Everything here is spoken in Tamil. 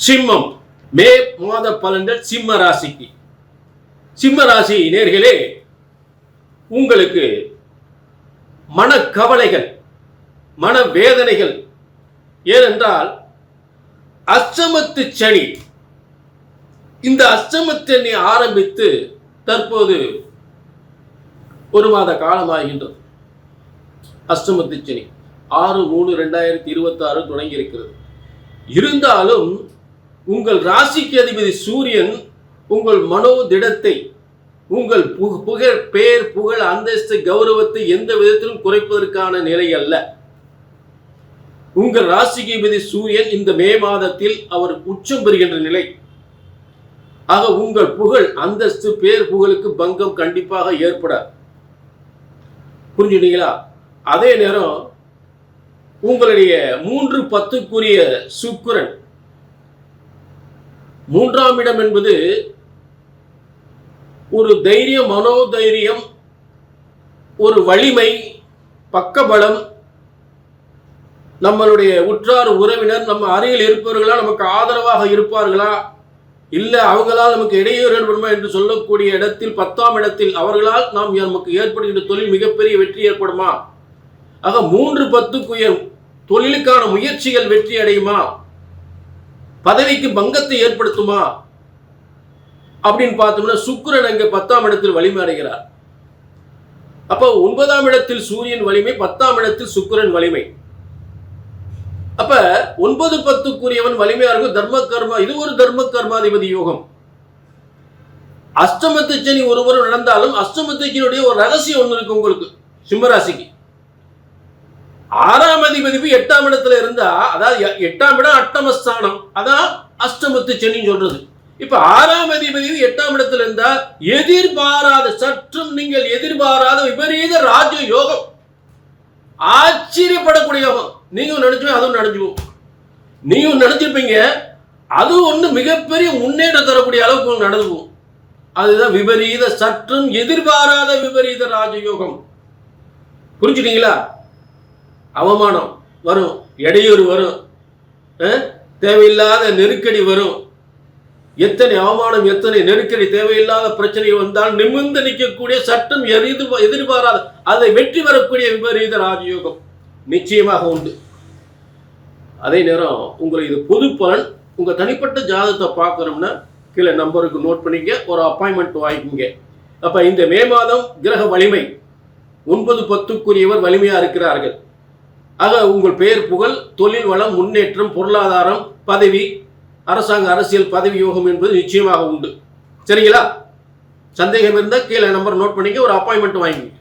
சிம்மம் மே மாத பலன்கள் சிம்ம ராசிக்கு. சிம்ம ராசி நேர்களே, உங்களுக்கு மனக்கவலைகள், மனவேதனைகள். ஏனென்றால் அஷ்டமத்து சனி, இந்த அஷ்டமத்து சனி ஆரம்பித்து தற்போது ஒரு மாத காலமாகின்றது. அஷ்டமத்து சனி 6/3/2026 தொடங்கி இருக்கிறது. இருந்தாலும் உங்கள் ராசிக்கு அதிபதி சூரியன் உங்கள் மனோதிடத்தை, உங்கள் புகழ், பேர், புகழ், அந்தஸ்து, கௌரவத்தை எந்த விதத்திலும் குறைப்பதற்கான நிலை அல்ல. உங்கள் ராசிக்கு அதிபதி சூரியன் இந்த மே மாதத்தில் அவர் உச்சம் பெறுகின்ற நிலை. ஆக உங்கள் புகழ், அந்தஸ்து, பேர், புகழுக்கு பங்கம் கண்டிப்பாக ஏற்படாது. புரிஞ்சுட்டீங்களா? அதே நேரம் உங்களுடைய 3/10க்குரிய சுக்கிரன், 3ஆம் இடம் என்பது ஒரு தைரியம், மனோதைரியம், ஒரு வலிமை, பக்கபலம், நம்மளுடைய உற்றார் உறவினர் நம்ம அருகில் இருப்பவர்களா நமக்கு ஆதரவாக இருப்பார்களா, இல்ல அவங்களால் நமக்கு இடையூறு ஏற்படுமா என்று சொல்லக்கூடிய இடத்தில் 10ஆம் இடத்தில் அவர்களால் நமக்கு ஏற்படுகின்ற தொழில் மிகப்பெரிய வெற்றி ஏற்படுமா? ஆக 3/10க்குரிய தொழிலுக்கான முயற்சிகள் வெற்றி அடையுமா, பதவிக்கு பங்கத்தை ஏற்படுத்துமா அப்படின்னு பார்த்தோம்னா சுக்கிரன் அங்கே 10ஆம் இடத்தில் வலிமை அடைகிறார். அப்ப 9ஆம் இடத்தில் சூரியன் வலிமை, 10ஆம் இடத்தில் சுக்கிரன் வலிமை. அப்ப 9/10க்குரியவன் வலிமையா இருக்கும். தர்ம கர்மா, இது ஒரு தர்ம கர்மாதிபதி யோகம். அஷ்டமத்து சனி ஒருவரும் நடந்தாலும் அஷ்டமத்து சனியுடைய ஒரு ரகசியம் ஒன்று இருக்கு உங்களுக்கு சிம்மராசிக்கு. 6ஆம் அதிபதி 8ஆம் இடத்துல இருந்தா, அதாவது 8ஆம் இடம் அட்டமஸ்தானம், அதான் அஷ்டமத்து சனி சொல்றது. இப்ப 6ஆம் அதிபதி 8ஆம் இடத்துல இருந்தா எதிர்பாராத, சற்றும் நீங்கள் எதிர்பாராத விபரீத ராஜ யோகம், ஆச்சரியப்படக்கூடிய யோகம். நீங்க நினைச்சு அதுவும் நடந்துக்கும், நீங்க நினைச்சிருப்பீங்க, அது ஒண்ணு மிகப்பெரிய முன்னேற்றம் தரக்கூடிய அளவுக்கு நடந்துக்கும். அதுதான் விபரீத, சற்றும் எதிர்பாராத விபரீத ராஜயோகம். புரிஞ்சுட்டீங்களா? அவமானம் வரும், இடையூறு வரும், தேவையில்லாத நெருக்கடி வரும். எத்தனை அவமானம், எத்தனை நெருக்கடி, தேவையில்லாத பிரச்சனை வந்தால் நிமிர்ந்து நிற்கக்கூடிய, சட்டம் எதிர்பாராத, அதை வெற்றி வரக்கூடிய விபரீத ராஜயோகம் நிச்சயமாக உண்டு. அதே நேரம் உங்களுக்கு இது பொது பலன். உங்க தனிப்பட்ட ஜாதகத்தை பார்க்கணும்னா கீழே நம்பருக்கு நோட் பண்ணிக்க, ஒரு அப்பாயின்மெண்ட் வாங்கிக்கோங்க. அப்ப இந்த மே மாதம் கிரக வலிமை 9/10க்குரியவர் வலிமையா இருக்கிறார்கள். ஆக உங்கள் பெயர், புகழ், தொழில் வளம், முன்னேற்றம், பொருளாதாரம், பதவி, அரசாங்க, அரசியல் பதவி யோகம் என்பது நிச்சயமாக உண்டு. சரிங்களா? சந்தேகம் இருந்தால் கீழே நம்பர் நோட் பண்ணிக்க, ஒரு அப்பாயின்மெண்ட் வாங்கிக்க.